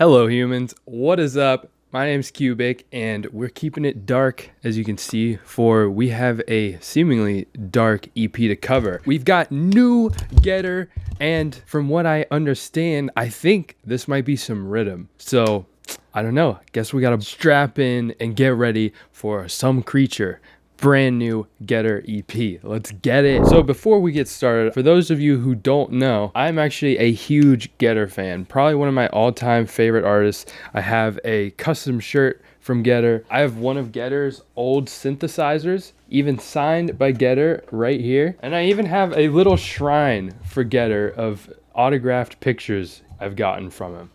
Hello humans, what is up? My name's Cubic and we're keeping it dark, as you can see, for we have a seemingly dark EP to cover. We've got new Getter, and from what I understand, I think this might be some rhythm. So, I don't know, guess we gotta strap in and get ready for Some Creature. Brand new Getter EP. Let's get it. So before we get started, for those of you who don't know, I'm actually a huge Getter fan. Probably one of my all-time favorite artists. I have a custom shirt from Getter. I have one of Getter's old synthesizers, even signed by Getter right here. And I even have a little shrine for Getter of autographed pictures I've gotten from him.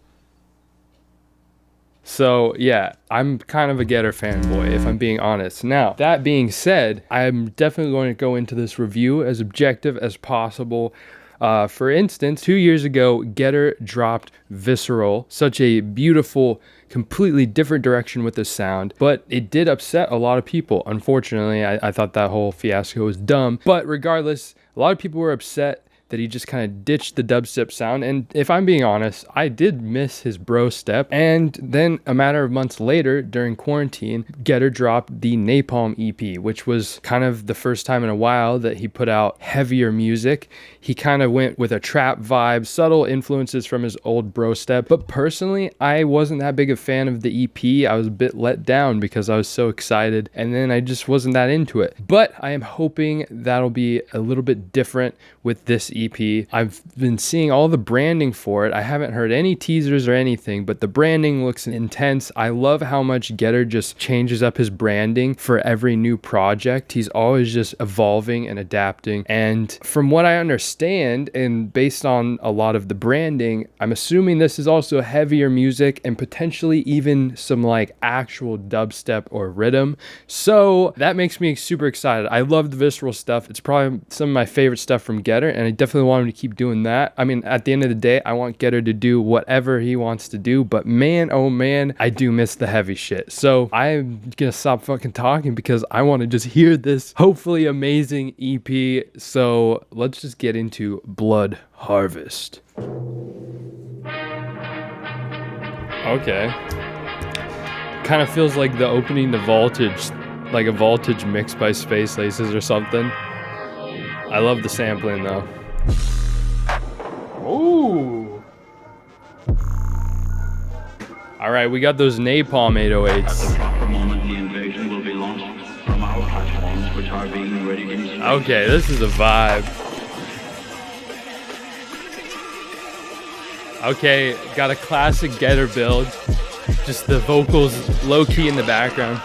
So yeah, I'm kind of a Getter fanboy, if I'm being honest. Now, that being said, I'm definitely going to go into this review as objective as possible. For instance, 2 years ago, Getter dropped Visceral, such a beautiful, completely different direction with the sound, but it did upset a lot of people. Unfortunately, I thought that whole fiasco was dumb, but regardless, a lot of people were upset that he just kind of ditched the dubstep sound. And if I'm being honest, I did miss his bro step. And then a matter of months later, during quarantine, Getter dropped the Napalm EP, which was kind of the first time in a while that he put out heavier music. He kind of went with a trap vibe, subtle influences from his old bro step. But personally, I wasn't that big a fan of the EP. I was a bit let down because I was so excited, and then I just wasn't that into it. But I am hoping that'll be a little bit different with this EP. I've been seeing all the branding for it. I haven't heard any teasers or anything, but the branding looks intense. I love how much Getter just changes up his branding for every new project. He's always just evolving and adapting. And from what I understand, and based on a lot of the branding, I'm assuming this is also heavier music and potentially even some like actual dubstep or rhythm. So that makes me super excited. I love the Visceral stuff. It's probably some of my favorite stuff from Getter, and I definitely want him to keep doing that. I mean, at the end of the day, I want Getter to do whatever he wants to do, but man, oh man, I do miss the heavy shit. So I'm gonna stop fucking talking because I want to just hear this hopefully amazing EP. So let's just get into Blood Harvest. Okay. Kind of feels like the opening to Voltage, like a Voltage mix by Space Laces or something. I love the sampling though. Ooh. All right, we got those Napalm 808s. At the proper moment, the invasion will be launched from our platforms, which are being ready to use. Okay, this is a vibe. Okay, got a classic Getter build. Just the vocals low-key in the background.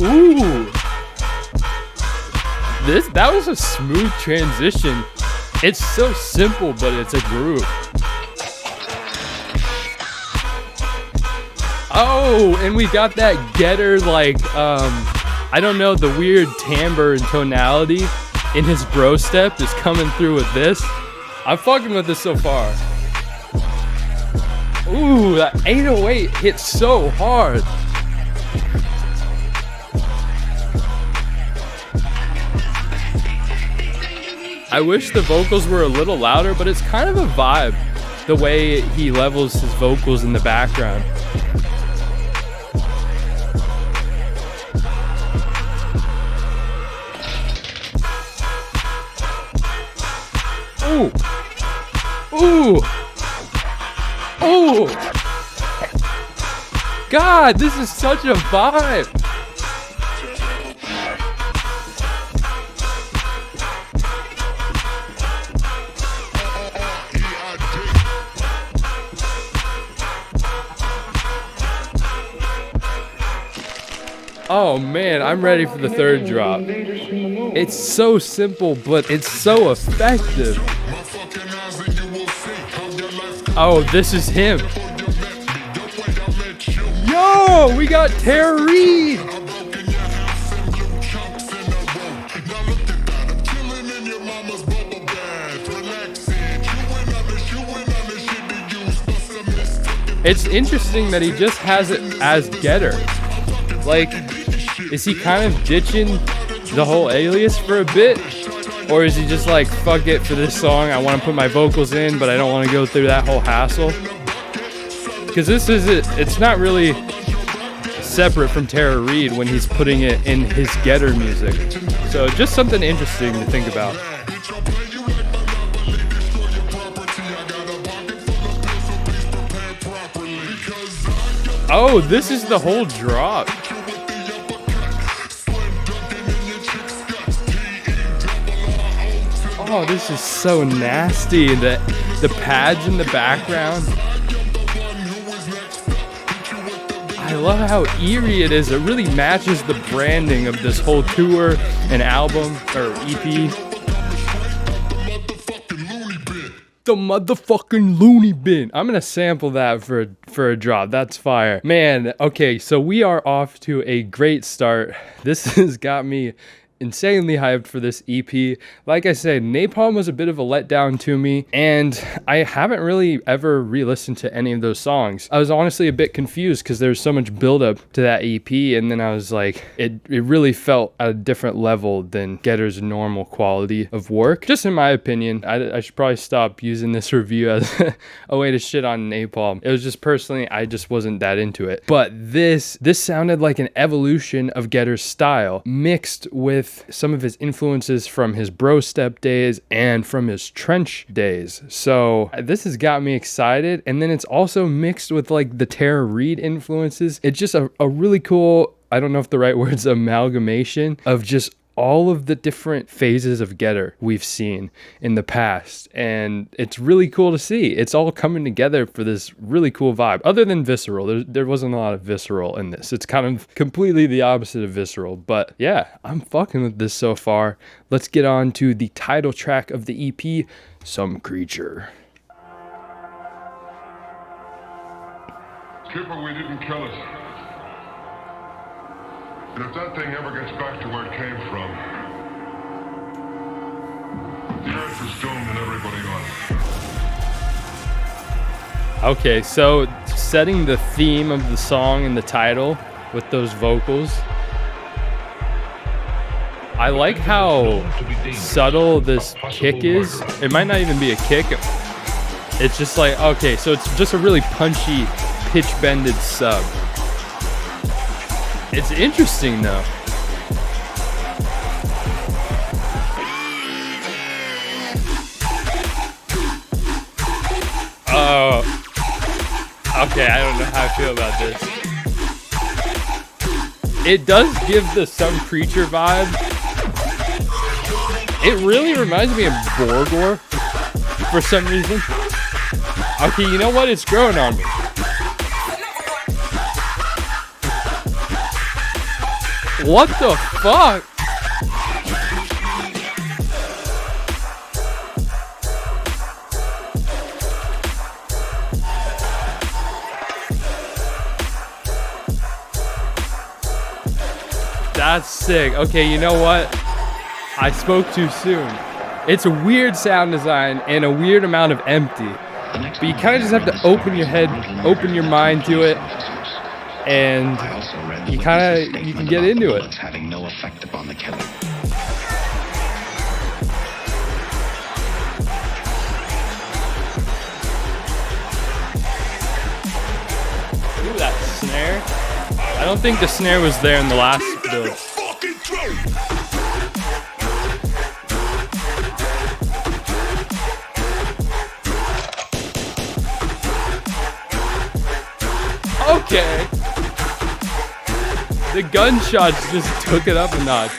Ooh. That was a smooth transition. It's so simple, but it's a groove. Oh, and we got that Getter, like, I don't know, the weird timbre and tonality in his bro step is coming through with this. I'm fucking with this so far. Ooh, that 808 hits so hard. I wish the vocals were a little louder, but it's kind of a vibe, the way he levels his vocals in the background. Ooh. Ooh. Ooh. God, this is such a vibe. Oh man, I'm ready for the third drop. It's so simple, but it's so effective. Oh, this is him. Yo, we got Tara Reid. It's interesting that he just has it as Getter. Like, is he kind of ditching the whole alias for a bit? Or is he just like, fuck it, for this song, I want to put my vocals in, but I don't want to go through that whole hassle? Because this is it. It's not really separate from Tara Reid when he's putting it in his Getter music. So just something interesting to think about. Oh, this is the whole drop. Oh, this is so nasty. The pads in the background. I love how eerie it is. It really matches the branding of this whole tour and album or EP. The motherfucking loony bin. I'm gonna sample that for a drop. That's fire. Man, okay, so we are off to a great start. This has got me insanely hyped for this EP. Like I said, Napalm was a bit of a letdown to me, and I haven't really ever re-listened to any of those songs. I was honestly a bit confused because there's so much buildup to that EP, and then I was like, it really felt at a different level than Getter's normal quality of work. Just in my opinion, I should probably stop using this review as a way to shit on Napalm. It was just personally, I just wasn't that into it. But this sounded like an evolution of Getter's style, mixed with some of his influences from his Dubstep days and from his trench days. So this has got me excited, and then it's also mixed with like the Tara Reid influences. It's just a really cool, I don't know if the right word's amalgamation of just all of the different phases of Getter we've seen in the past, and it's really cool to see. It's all coming together for this really cool vibe. Other than Visceral, there wasn't a lot of Visceral in this. It's kind of completely the opposite of Visceral, but yeah, I'm fucking with this so far. Let's get on to the title track of the EP, Some Creature. Skipper, we didn't kill it. And if that thing ever gets back to where it came from, the Earth is doomed and everybody on it. Okay, so setting the theme of the song in the title with those vocals. I like how subtle this kick is. It might not even be a kick. It's just like, okay, so it's just a really punchy, pitch-bended sub. It's interesting though. Oh, okay, I don't know how I feel about this. It does give the Some Creature vibe. It really reminds me of Borgor for some reason. Okay, you know what? It's growing on me. What the fuck? That's sick. Okay, you know what? I spoke too soon. It's a weird sound design and a weird amount of empty. But you kind of just have to open your head, open your mind to it, and you can get into it. Having no effect upon the killing. Ooh, that snare. I don't think the snare was there in the last build. Okay. The gunshots just took it up a notch.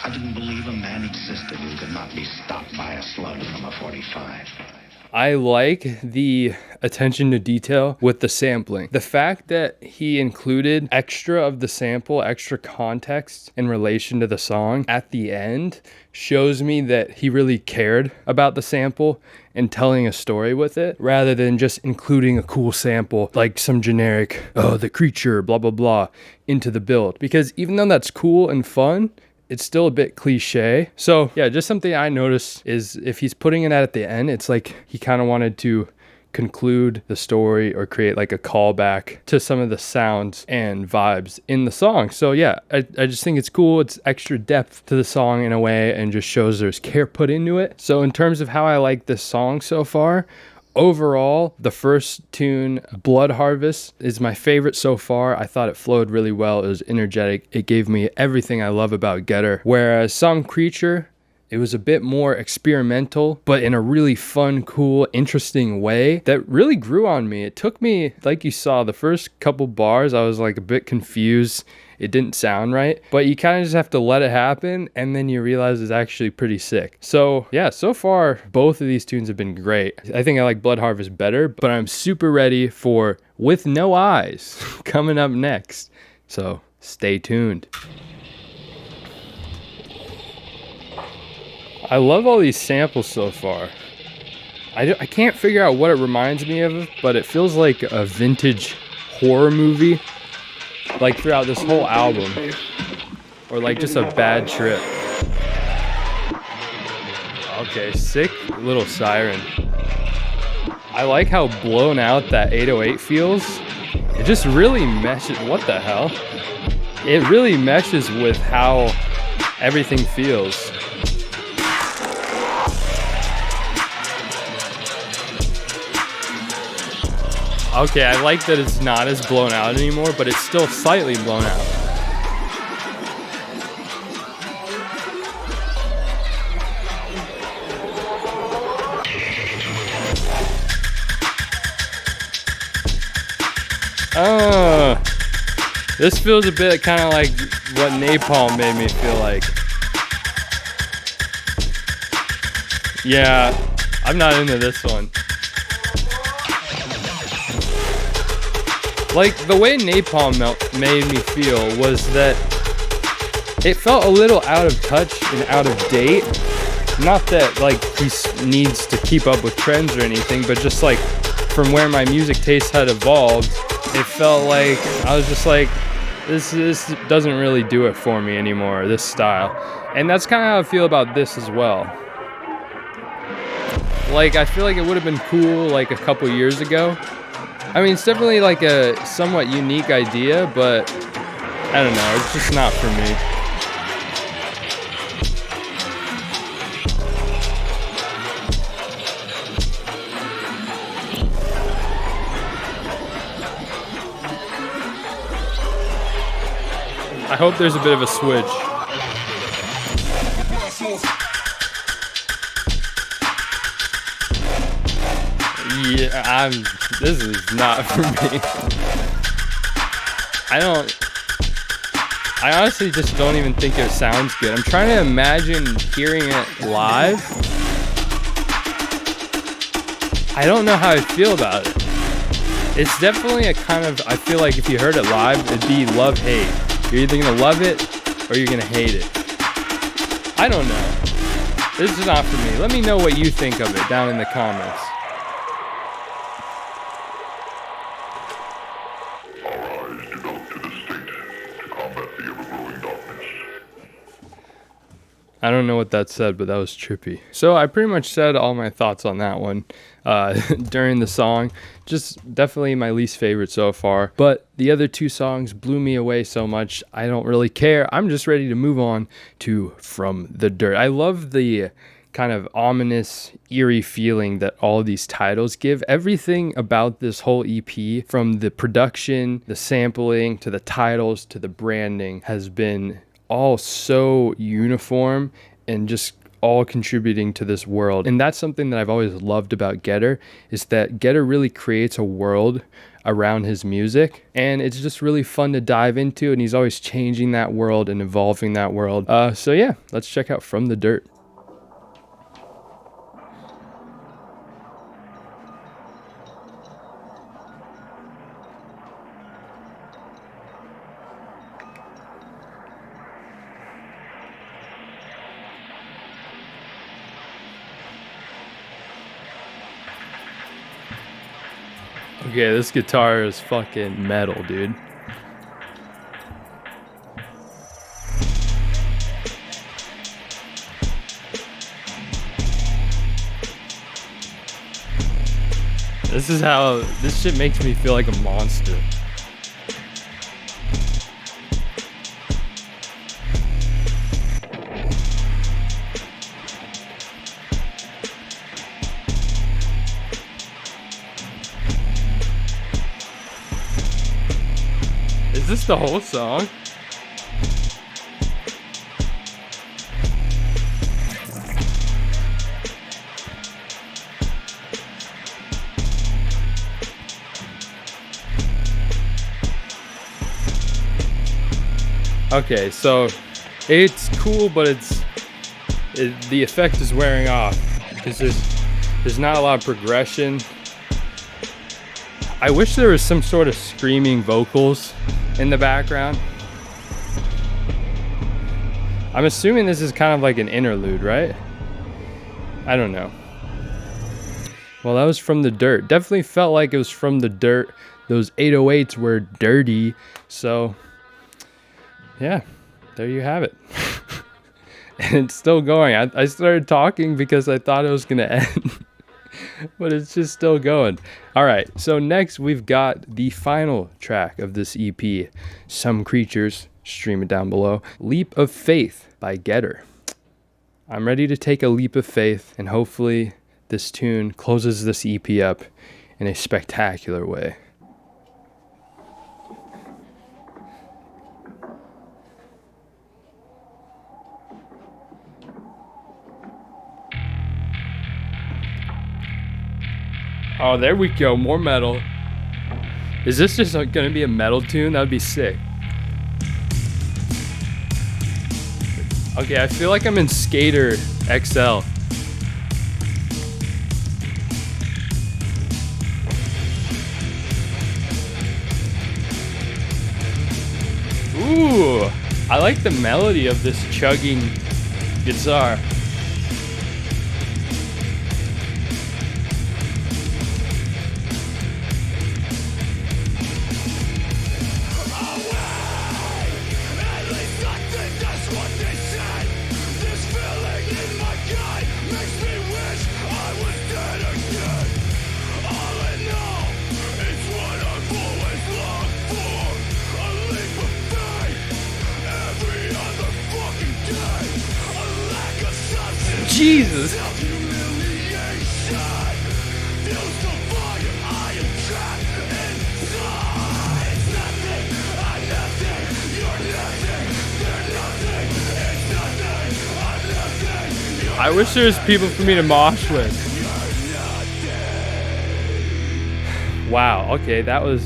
I didn't believe a man existed who could not be stopped by a slug from a 45. I like the attention to detail with the sampling. The fact that he included extra of the sample, extra context in relation to the song at the end shows me that he really cared about the sample and telling a story with it rather than just including a cool sample like some generic, oh, the creature, blah, blah, blah, into the build. Because even though that's cool and fun, it's still a bit cliche. So yeah, just something I noticed is if he's putting it at the end, it's like he kind of wanted to conclude the story or create like a callback to some of the sounds and vibes in the song. So yeah, I just think it's cool. It's extra depth to the song in a way and just shows there's care put into it. So in terms of how I like this song so far, overall, the first tune, Blood Harvest, is my favorite so far. I thought it flowed really well. It was energetic. It gave me everything I love about Getter. Whereas Some Creature, it was a bit more experimental, but in a really fun, cool, interesting way that really grew on me. It took me, like you saw, the first couple bars, I was like a bit confused. It didn't sound right, but you kind of just have to let it happen, and then you realize it's actually pretty sick. So yeah, so far, both of these tunes have been great. I think I like Blood Harvest better, but I'm super ready for With No Eyes coming up next. So stay tuned. I love all these samples so far. I can't figure out what it reminds me of, but it feels like a vintage horror movie, like throughout this whole album, or like just a bad trip. Okay, sick little siren. I like how blown out that 808 feels. It just really meshes, what the hell? It really meshes with how everything feels. Okay, I like that it's not as blown out anymore, but it's still slightly blown out. This feels a bit kind of like what Napalm made me feel like. Yeah, I'm not into this one. Like, the way Napalm made me feel was that it felt a little out of touch and out of date. Not that, like, he needs to keep up with trends or anything, but just, like, from where my music taste had evolved, it felt like, I was just like, this doesn't really do it for me anymore, this style. And that's kind of how I feel about this as well. Like, I feel like it would have been cool, like, a couple years ago. I mean, it's definitely like a somewhat unique idea, but I don't know, it's just not for me. I hope there's a bit of a switch. Yeah, this is not for me. I honestly just don't even think it sounds good. I'm trying to imagine hearing it live. I don't know how I feel about it. It's definitely a kind of, I feel like if you heard it live, it'd be love-hate. You're either gonna love it or you're gonna hate it. I don't know. This is not for me. Let me know what you think of it down in the comments. I don't know what that said, but that was trippy. So I pretty much said all my thoughts on that one during the song. Just definitely my least favorite so far. But the other two songs blew me away so much, I don't really care. I'm just ready to move on to From the Dirt. I love the kind of ominous, eerie feeling that all of these titles give. Everything about this whole EP, from the production, the sampling, to the titles, to the branding, has been all so uniform and just all contributing to this world. And that's something that I've always loved about Getter, is that Getter really creates a world around his music, and it's just really fun to dive into, and he's always changing that world and evolving that world. So yeah, let's check out From the Dirt. Okay, this guitar is fucking metal, dude. This is how this shit makes me feel like a monster. Is this the whole song? Okay, so it's cool, but the effect is wearing off because there's not a lot of progression. I wish there was some sort of screaming vocals in the background. I'm assuming this is kind of like an interlude, right? I don't know. Well, that was From the Dirt. Definitely felt like it was From the Dirt. Those 808s were dirty. So, yeah, there you have it. And it's still going. I started talking because I thought it was going to end. But it's just still going. All right, so next we've got the final track of this EP, Some Creatures, stream it down below, Leap of Faith by Getter. I'm ready to take a leap of faith, and hopefully this tune closes this EP up in a spectacular way. Oh, there we go. More metal. Is this just gonna be a metal tune? That would be sick. Okay, I feel like I'm in Skater XL. Ooh, I like the melody of this chugging guitar. Jesus. I wish there was people for me to mosh with. Wow, okay, that was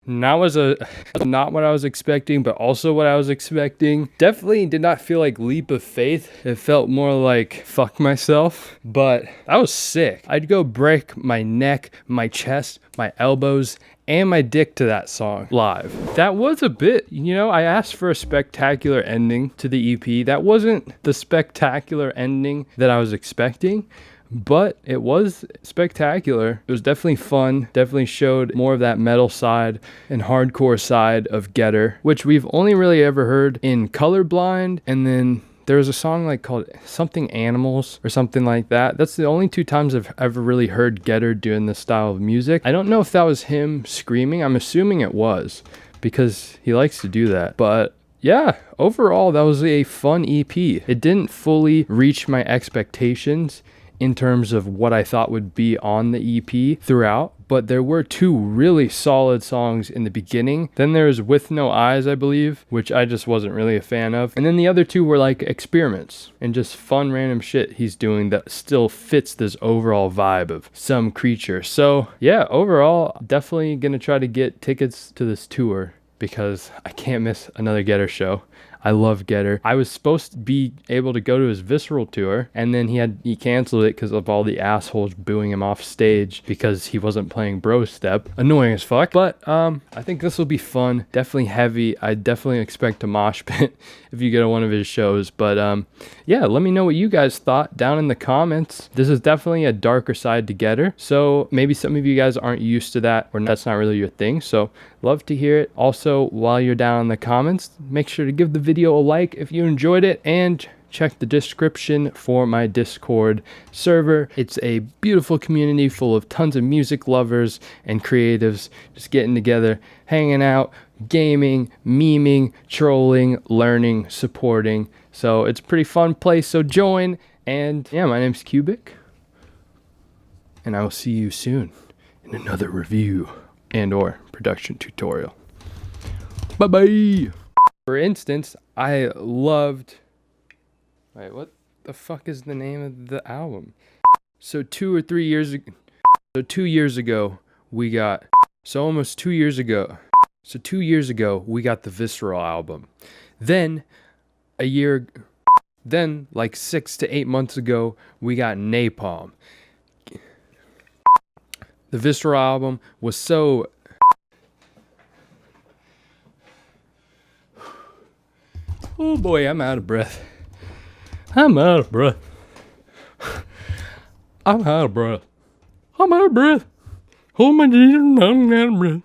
not what I was expecting, but also what I was expecting. Definitely did not feel like leap of faith. It felt more like fuck myself, but that was sick. I'd go break my neck, my chest, my elbows, and my dick to that song live. That was a bit, I asked for a spectacular ending to the EP. That wasn't the spectacular ending that I was expecting, but it was spectacular. It was definitely fun, definitely showed more of that metal side and hardcore side of Getter, which we've only really ever heard in Colorblind, and then there was a song called something Animals or something like that. That's the only two times I've ever really heard Getter doing this style of music. I don't know if that was him screaming. I'm assuming it was because he likes to do that. But yeah, overall, that was a fun EP. It didn't fully reach my expectations in terms of what I thought would be on the EP throughout, but there were two really solid songs in the beginning. Then there's With No Eyes, I believe, which I just wasn't really a fan of. And then the other two were like experiments and just fun random shit he's doing that still fits this overall vibe of Some Creature. So yeah, overall, definitely gonna try to get tickets to this tour because I can't miss another Getter show. I love Getter. I was supposed to be able to go to his Visceral tour, and then he canceled it because of all the assholes booing him off stage because he wasn't playing Bro Step. Annoying as fuck. But I think this will be fun. Definitely heavy. I definitely expect a mosh pit if you go to one of his shows. But yeah, let me know what you guys thought down in the comments. This is definitely a darker side to Getter, so maybe some of you guys aren't used to that, or that's not really your thing. So love to hear it. Also, while you're down in the comments, make sure to give the video a like if you enjoyed it, and check the description for my Discord server. It's a beautiful community full of tons of music lovers and creatives just getting together, hanging out, gaming, memeing, trolling, learning, supporting. So it's a pretty fun place, so join. And yeah, my name's Cubic, and I will see you soon in another review and or production tutorial. Bye bye. For instance, I loved, wait, what the fuck is the name of the album? So 2 years ago we got the Visceral album. Then like 6 to 8 months ago we got Napalm. The Visceral album was so... Oh boy, I'm out of breath. I'm out of breath. Oh my Jesus, I'm out of breath.